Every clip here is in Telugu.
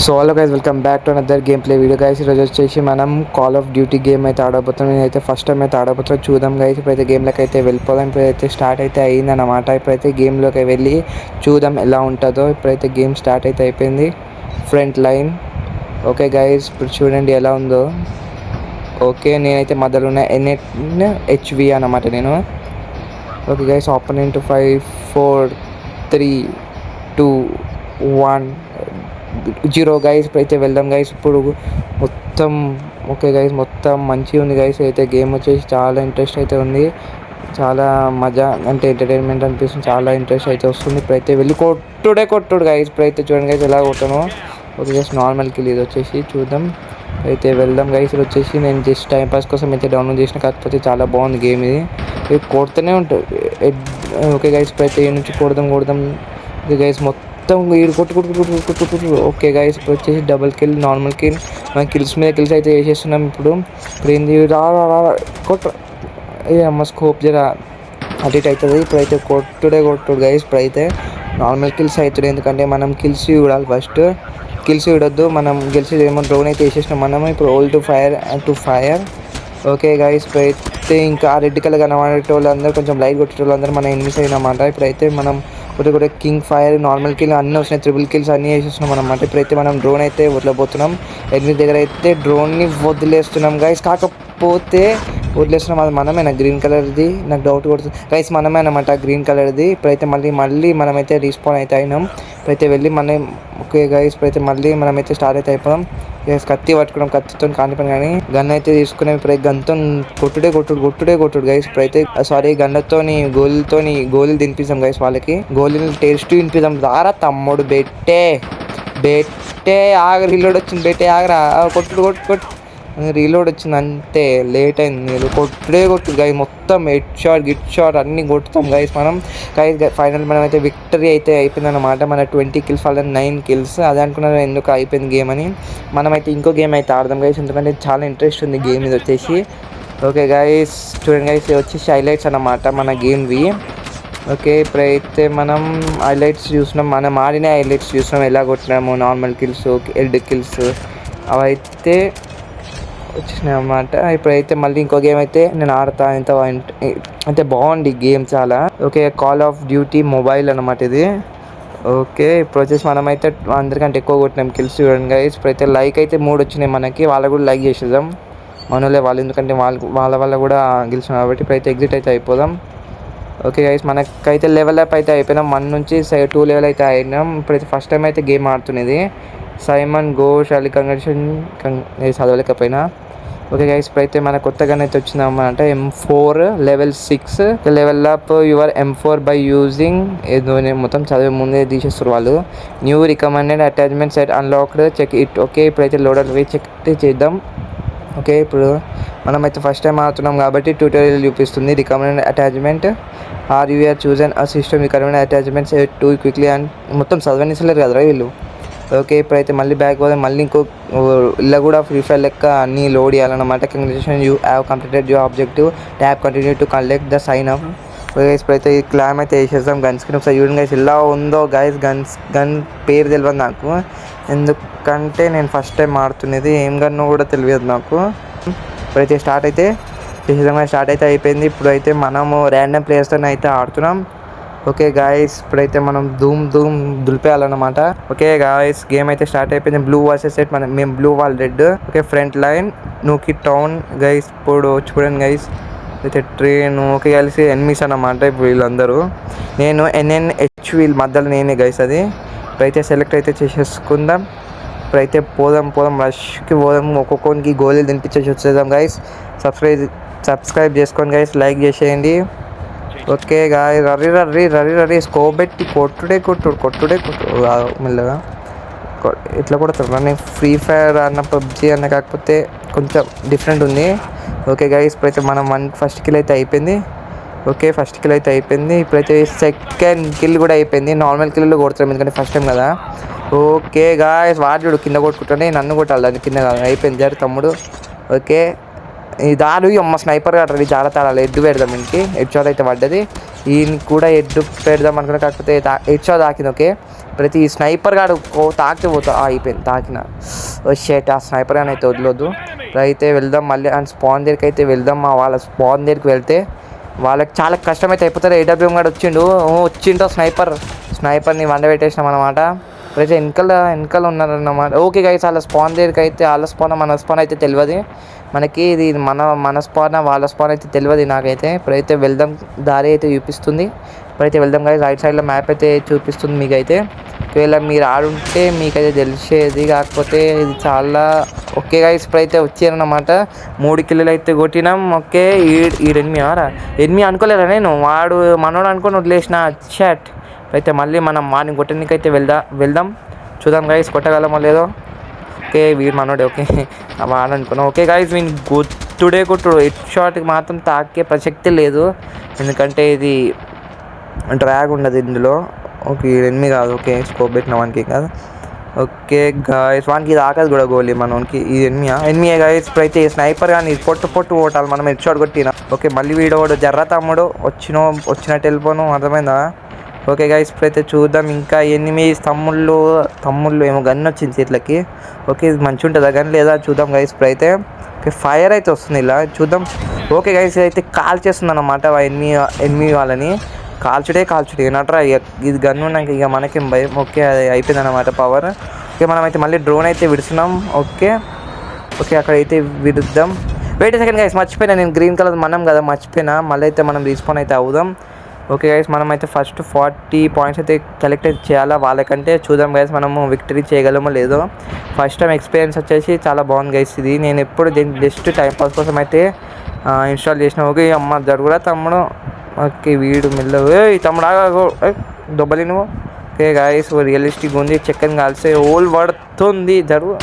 So hello guys, welcome back to another game play video guys. ఈరోజు వచ్చేసి మనం కాల్ ఆఫ్ డ్యూటీ గేమ్ అయితే ఆడబోతున్నాం. నేనైతే ఫస్ట్ టైం అయితే ఆడబోతున్నాం. చూద్దాం గైస్. ఇప్పుడైతే గేమ్లోకి అయితే వెళ్ళిపోదాం. ఇప్పుడైతే స్టార్ట్ అయితే అయిందన్నమాట. ఇప్పుడైతే గేమ్లోకి వెళ్ళి చూద్దాం ఎలా ఉంటుందో. ఇప్పుడైతే గేమ్ స్టార్ట్ అయితే అయిపోయింది. ఫ్రంట్ లైన్ ఓకే గైస్, ఇప్పుడు చూడండి ఎలా ఉందో. ఓకే, నేనైతే మధ్యలో ఉన్న NHV అన్నమాట నేను. Okay guys, opponent 5 4 3 2 1 0 guys. ఇప్పుడైతే వెళ్దాం గైస్. ఇప్పుడు మొత్తం ఓకే గైస్, మొత్తం మంచిగా ఉంది గైస్. అయితే గేమ్ వచ్చేసి చాలా ఇంట్రెస్ట్ అయితే ఉంది. చాలా మజా అంటే ఎంటర్టైన్మెంట్ అనిపిస్తుంది. చాలా ఇంట్రెస్ట్ అయితే వస్తుంది. ఇప్పుడైతే వెళ్ళి కొట్టుడు గైస్. ఇప్పుడైతే చూడండి గైస్ ఎలా కొట్టాను. ఓకే గైస్, నార్మల్ కిల్ ఇది వచ్చేసి చూద్దాం. అయితే వెళ్దాం గైస్. ఇది వచ్చేసి నేను జస్ట్ టైంపాస్ కోసం అయితే డౌన్లోడ్ చేసిన, కాకపోతే చాలా బాగుంది గేమ్ ఇది. ఇది కొడుతూనే ఉంటుంది. ఓకే గైస్, ఇప్పుడైతే ఈ నుంచి కొడదాం ఇది గైస్. మొత్తం వీడు కొట్టు. ఓకే గైస్, ఇప్పుడు వచ్చేసి డబుల్ కిల్, నార్మల్ కిల్, మన కిల్స్ మీద కిల్స్ అయితే వేసేస్తున్నాం. ఇప్పుడు ఏంది రా కొట్టు. ఏ అమ్మ స్కోప్ జర అటు ఇటు అవుతుంది. ఇప్పుడైతే కొట్టుడు గైస్. ఇప్పుడైతే నార్మల్ కిల్స్ అవుతుంది, ఎందుకంటే మనం కిల్స్ చూడాలి. ఫస్ట్ కిల్స్ చూడొద్దు, మనం గెలిచి ఏమో డ్రోన్ అయితే వేసేసినాం మనము. ఇప్పుడు hold to fire okay guys. ఇప్పుడైతే ఇంకా రెడ్ కలర్ కనబడేటోళ్ళు అందరూ, కొంచెం లైట్ కొట్టేటోళ్ళు అందరూ మన ఎనిమిస్ అయినమాట. ఇప్పుడైతే మనం ఒకటి కింగ్ ఫైర్, నార్మల్ కిల్ అన్నీ వస్తున్నాయి, ట్రిపుల్ కిల్స్ అన్నీ వేసేస్తున్నాం అనమాట. ఇప్పుడైతే మనం డ్రోన్ అయితే వదిలేపోతున్నాం. ఎనిమిది దగ్గర అయితే డ్రోన్ని వదిలేస్తున్నాం గైస్. కాకపోతే వదిలేస్తున్నాం, అది మనమేనా గ్రీన్ కలర్ది? నాకు డౌట్ కొడుతుంది గైస్. మనమే అనమాట గ్రీన్ కలర్ది. ఇప్పుడైతే మళ్ళీ మనమైతే రీస్పాన్ అయితే అయినాం. ఇప్పుడైతే వెళ్ళి మనం ఓకే గైస్, ఇప్పుడైతే మళ్ళీ మనమైతే స్టార్ట్ అయితే అయిపోయాం గైస్. కత్తి పట్టుకున్నాం, కత్తితో కానిపోయిన కానీ గన్ అయితే తీసుకున్నాం. ఇప్పుడైతే గన్తో కొట్టుడే గైస్. ఇప్పుడైతే సారీ గన్లతోని గోళీలు తినిపిస్తాం గైస్. వాళ్ళకి గోళీలు టేస్ట్ తినిపిస్తాం. రారా తమ్ముడు, బెట్టే ఆగ రీలోడ్ వచ్చింది. బెట్టే ఆగరా, కొట్టు రీలోడ్ వచ్చింది అంతే, లేట్ అయింది. మీరు కొట్టు గైస్. మొత్తం హెడ్ షాట్ అన్నీ కొట్టుతాం గైస్ మనం. గైస్ ఫైనల్ మనమైతే విక్టరీ అయితే అయిపోయింది అనమాట. మన 20 కిల్స్ వాళ్ళ 9 కిల్స్. అదే అనుకున్నారు ఎందుకు అయిపోయింది గేమ్ అని. మనమైతే ఇంకో గేమ్ అయితే ఆడదాం గైస్, ఎందుకంటే చాలా ఇంట్రెస్ట్ ఉంది గేమ్ ఇది వచ్చేసి. ఓకే గైస్, చూడండి గైస్, వచ్చేసి హైలైట్స్ అన్నమాట మన గేమ్వి. ఓకే, ఇప్పుడైతే మనం హైలైట్స్ చూసినాం, మనం ఆడిన హైలైట్స్ చూసినాం, ఎలా కొట్టినాము, నార్మల్ కిల్స్, హెడ్ కిల్స్ అవైతే వచ్చినాయి అన్నమాట. ఇప్పుడైతే మళ్ళీ ఇంకో గేమ్ అయితే నేను ఆడతా. అంటే బాగుంది గేమ్ చాలా. Okay, call of duty mobile అన్నమాట ఇది. ఓకే, ఇప్పుడు వచ్చేసి మనమైతే అందరికంటే ఎక్కువ కొట్టినాం కిల్స్. చూడండి గైస్, ఇప్పుడైతే లైక్ అయితే 3 వచ్చినాయి మనకి. వాళ్ళకు కూడా లైక్ చేసేద్దాం మనలే వాళ్ళు, ఎందుకంటే వాళ్ళ వల్ల కూడా గెలిచినాం కాబట్టి. ఇప్పుడైతే ఎగ్జిట్ అయితే అయిపోదాం. ఓకే గైస్, మనకైతే లెవెల్ అప్ అయితే అయిపోయినాం. 1 నుంచి 2 లెవెల్ అయితే అయినాం. ఇప్పుడైతే ఫస్ట్ టైం అయితే గేమ్ ఆడుతున్నది. సైమన్ ఘోష్ అలీ కంగ్రాచులేషన్ చదవలేకపోయినా. ఓకే గైస్, ఇప్పుడైతే మన కొత్తగానే అయితే వచ్చిందన్నమాట M4 level 6. Level up your M4 by using ఏదో మొత్తం చదివే ముందే తీసేస్తారు వాళ్ళు. New recommended attachment set unlocked, check it. Okay, ఇప్పుడైతే లోడర్ పోయి చెక్ చేద్దాం. ఓకే, ఇప్పుడు మనమైతే ఫస్ట్ టైం ఆడుతున్నాం కాబట్టి ట్యూటోరియల్ చూపిస్తుంది. Recommended attachment or your chosen a system recommended attachment set to quickly and మొత్తం చదవనిసలేరు కదరా వీళ్ళు. ఓకే, ఇప్పుడైతే మళ్ళీ బ్యాక్ పోదాం. మళ్ళీ ఇంకో ఇలా కూడా ఫ్రీ ఫైర్ లెక్క అన్నీ లోడ్ చేయాలన్నమాట. Congratulation, you have completed your objective, tap continue to collect the sign up. ఇప్పుడైతే ఈ క్లామ్ అయితే వేసేద్దాం. గన్ స్క్రీన్ ఒకసారి చూడండి గైస్ ఎలా ఉందో గైస్. గన్ పేరు తెలియదు నాకు, ఎందుకంటే నేను ఫస్ట్ టైం ఆడుతున్నది. ఏం గన్నో కూడా తెలియదు నాకు. ఇప్పుడైతే స్టార్ట్ అయితే అయిపోయింది. ఇప్పుడైతే మనము ర్యాండమ్ ప్లేయర్స్తో అయితే ఆడుతున్నాం. ఓకే గాయస్, ఇప్పుడైతే మనం ధూమ్ దులిపేయాలన్నమాట. ఓకే గాయస్, గేమ్ అయితే స్టార్ట్ అయిపోయింది. బ్లూ వర్సెస్ సెట్, మేము బ్లూ వాళ్ళు red. Okay, front line Nuketown guys. ఇప్పుడు చూడండి గైస్, అయితే ట్రైన్ ఓకే కలిసి ఎనిమిస్ అన్నమాట. ఇప్పుడు వీళ్ళందరూ నేను NNH వీళ్ళ మధ్యలో నేనే గైస్. అది ఇప్పుడైతే సెలెక్ట్ అయితే చేసేసుకుందాం. ఇప్పుడైతే పోదాం రష్కి పోదాం. ఒక్కొక్కరికి గోళీలు తినిపించేసి వచ్చేద్దాం గైస్. సబ్స్క్రైబ్ చేసుకోండి గైస్, లైక్ చేసేయండి. ఓకే గాయ్, రర్రీ స్కోప్ పెట్టి కొట్టుడే మెల్లగా ఇట్లా కొడతారు. నేను ఫ్రీ ఫైర్ అన్న పబ్జీ అన్న కాకపోతే కొంచెం డిఫరెంట్ ఉంది. ఓకే గాయస్, ఇప్పుడైతే మనం ఫస్ట్ కిల్ అయితే అయిపోయింది. ఓకే, ఫస్ట్ కిల్ అయితే అయిపోయింది. ఇప్పుడైతే సెకండ్ కిల్ కూడా అయిపోయింది. నార్మల్ కిల్లు కొడతాం ఎందుకంటే ఫస్ట్ టైం కదా. ఓకే గాయస్, వాడు కింద కొట్టుకుంటానే నన్ను కొట్టాలి, దాన్ని కింద అయిపోయింది. తమ్ముడు ఓకే ఈ దారు అమ్మ స్నైపర్ కట్టరు జాగ్రత్త ఆడాలి. హెడ్ పెడదాం ఇంటికి. హెడ్ షాట్ అయితే పడ్డది. ఈయన కూడా హెడ్ పెడదాం అనుకున్నా, కాకపోతే హెడ్ షాట్ తాకింది. ఓకే ప్రతి స్నైపర్ గాడు తాకితే పోతా అయిపోయింది. తాకిన షేట్ ఆ స్నైపర్ గాని అయితే వదలొద్దు. అయితే వెళ్దాం మళ్ళీ అండ్ స్పాన్ దగ్గరికి అయితే వెళ్దాం. వాళ్ళ స్పాన్ దగ్గరికి వెళ్తే వాళ్ళకి చాలా కష్టమైతే అయిపోతారు. ఏడబ్ల్యూఎం గాడు వచ్చిండో స్నైపర్ని వండబెట్టేసినాం అనమాట. ప్రతి వెనకాల ఉన్నారన్నమాట. ఓకే గైస్ వాళ్ళ స్పాన్ దగ్గరికి అయితే వాళ్ళ స్పాన్ మన స్పాన్ అయితే తెలియదు మనకి. ఇది మన స్పాన్ వాళ్ళ స్పాన్ అయితే తెలియదు నాకైతే. ఇప్పుడైతే వెళ్దాం, దారి అయితే చూపిస్తుంది. ఇప్పుడైతే వెళ్దాం గైస్. రైట్ సైడ్లో మ్యాప్ అయితే చూపిస్తుంది మీకైతే. ఒకవేళ మీరు ఆడుంటే మీకైతే తెలిసేది, కాకపోతే ఇది చాలా ఓకే గైస్. ఇప్పుడైతే వచ్చారన్నమాట. 3 కిల్లులు అయితే కొట్టినాం. ఓకే ఎనిమిది అనుకోలేరా నేను, వాడు మనోడు అనుకొని వదిలేసిన చాట్. అయితే మళ్ళీ మనం మార్నింగ్ కొట్టడానికైతే వెళ్దాం చూద్దాం గైస్ కొట్టగలమో లేదో. ఓకే వీడు మనోడే. ఓకే వాడనుకున్నాం. ఓకే గైస్ వీని కొట్టుడు హెడ్ షాట్కి మాత్రం తాకే ప్రసక్తి లేదు, ఎందుకంటే ఇది డ్రాగ్ ఉండదు ఇందులో. ఓకే ఎనిమిది కాదు. ఓకే స్కోప్ పెట్టిన వానికి కాదు. ఓకే గైస్ వానికి ఇది ఆకలి కూడా గోలీ మనకి. ఇది ఎనిమిది గైస్. ఇప్పుడైతే స్నైపర్ కానీ పొట్టు కొట్టాలి మనం హెడ్ షాట్ కొట్టిన. ఓకే మళ్ళీ వీడోడు జర్ర తమ్ముడు వచ్చినట్టు వెళ్ళిపోను, అర్థమైందా. ఓకే గైస్ ఇప్పుడైతే చూద్దాం. ఇంకా 8 తమ్ముళ్ళు ఏమో గన్ వచ్చింది చేతులకి. ఓకే ఇది మంచిగా ఉంటుందా గన్ లేదా చూద్దాం గైస్. ఇప్పుడైతే ఓకే ఫైర్ అయితే వస్తుంది ఇలా చూద్దాం. ఓకే గైస్ అయితే కాల్ చేస్తుంది అన్నమాట ఎనిమిది వాళ్ళని. కాల్చుడే నట్రా ఇది గన్ ఉన్నాక ఇక మనకేం భయం. ఓకే అది అయిపోయింది అన్నమాట పవర్. ఓకే మనమైతే మళ్ళీ డ్రోన్ అయితే విడుస్తున్నాం. ఓకే అక్కడైతే విడుద్దాం. వెయిట్ సెకండ్ గైస్ మర్చిపోయినా నేను, గ్రీన్ కలర్ మనం కదా మర్చిపోయినా. మళ్ళీ అయితే మనం రీస్పాన్ అయితే అవుదాం. ఓకే గైస్ మనమైతే ఫస్ట్ 40 పాయింట్స్ అయితే కలెక్ట్ చేయాలా వాళ్ళకంటే. చూద్దాం గైస్ మనము విక్టరీ చేయగలమో లేదో. ఫస్ట్ టైం ఎక్స్పీరియన్స్ వచ్చేసి చాలా బాగుంది గైస్ ఇది. నేను ఎప్పుడు జస్ట్ టైంపాస్ కోసం అయితే ఇన్స్టాల్ చేసిన. ఓకే అమ్మ జరుగురా తమ్ముడు. ఓకే వీడు మెల్లగా తమ్ముడు దొబ్బలి నువ్వు. ఓకే గైస్ రియలిస్టిక్ ఉంది. చెక్కని కాల్సే ఓల్ పడుతుంది జరుగు.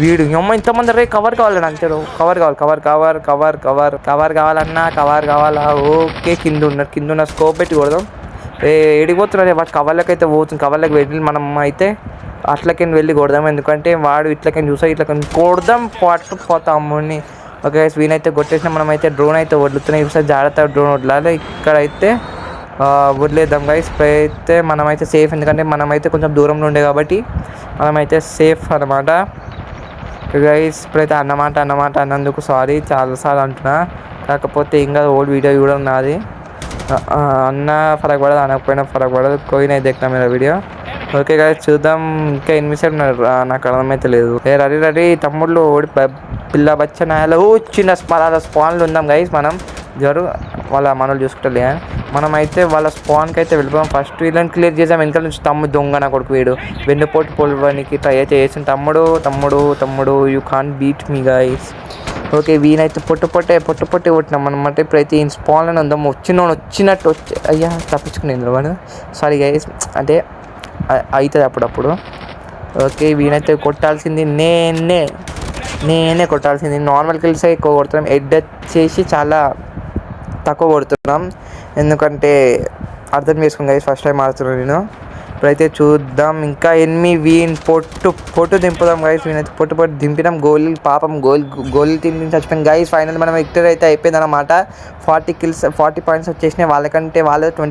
వీడు అమ్మ ఇంతమంది రే కవర్ కావాలని అంటారు. కవర్ కావాలన్నా కవర్ కావాలా. ఓకే కింద ఉన్న స్కోప్ పెట్టి కొడదాం. ఏడిపోతున్నారు వాటి కవర్లకి అయితే పోతుంది. కవర్లకి వెళ్ళి మనం అయితే అట్లకని వెళ్ళి కొడదాం, ఎందుకంటే వాడు ఇట్లకని ఇట్లకని కొడదాం పోతాముని. ఓకే వీనైతే కొట్టేసిన. మనమైతే డ్రోన్ అయితే వదులుతున్నాయి. ఈసారి జాగ్రత్త డ్రోన్ వదలాలి. ఇక్కడైతే వదిలేద్దాం గైస్. అయితే మనమైతే సేఫ్, ఎందుకంటే మనమైతే కొంచెం దూరంలో ఉండే కాబట్టి మనమైతే సేఫ్ అన్నమాట గైస్. ఇప్పుడైతే అన్నమాట అన్నందుకు సారీ, చాలాసార్లు అంటున్నా. కాకపోతే ఇంకా ఓల్డ్ వీడియో చూడడం నాది. అన్న ఫరక్ పడదు, అనకపోయినా ఫరక్ పడదు. కోయినైతే ఎక్కినా మీద వీడియో. ఓకే గైస్ చూద్దాం. ఇంకా 8 సెకండ్ నాకు అర్థమైతే లేదు. రెడీ తమ్ముళ్ళు ఓడి పిల్ల బచ్చ నాయలో చిన్న స్పాన్లు ఉందాం గైస్. మనం వాళ్ళ మనోళ్ళు చూసుకుంటలే. మనమైతే వాళ్ళ స్పాన్కి అయితే వెళ్ళిపోయాం. ఫస్ట్ వీళ్ళని క్లియర్ చేసాం. వెనకాల నుంచి తమ్ముడు దొంగ నా కొడుకు వీడు వెన్నుపోటు పోలడానికి ట్రై అయితే చేసిన. తమ్ముడు you can't beat me guys. Okay వీనైతే పొట్టు కొట్టినాం అనమాట. ఇప్పుడైతే ఈ స్పాన్లోనే ఉందాం. వచ్చినట్టు అయ్యా తప్పించుకునేంద్ర వాడు. సారీ గైస్, అంటే అవుతుంది అప్పుడప్పుడు. ఓకే వీనైతే కొట్టాల్సింది నేనే కొట్టాల్సింది. నార్మల్ కిల్స్ ఎక్కువ కొడుతున్నాం, హెడ్ వచ్చేసి చాలా తక్కువ కొడుతున్నాం, ఎందుకంటే అర్థం చేసుకోండి గైస్ ఫస్ట్ టైం ఆడుతున్నాను నేను. ఇప్పుడైతే చూద్దాం. ఇంకా వీన్ పొట్టు దింపుదాం గైస్. వీనైతే పొట్టు దింపినాం. గోల్ తిని చచ్చిపోయింది గైస్. ఫైనల్ మనం విక్టరీ అయితే అయిపోయింది అనమాట. 40 పాయింట్స్ వచ్చేసినాయి. వాళ్ళకంటే 20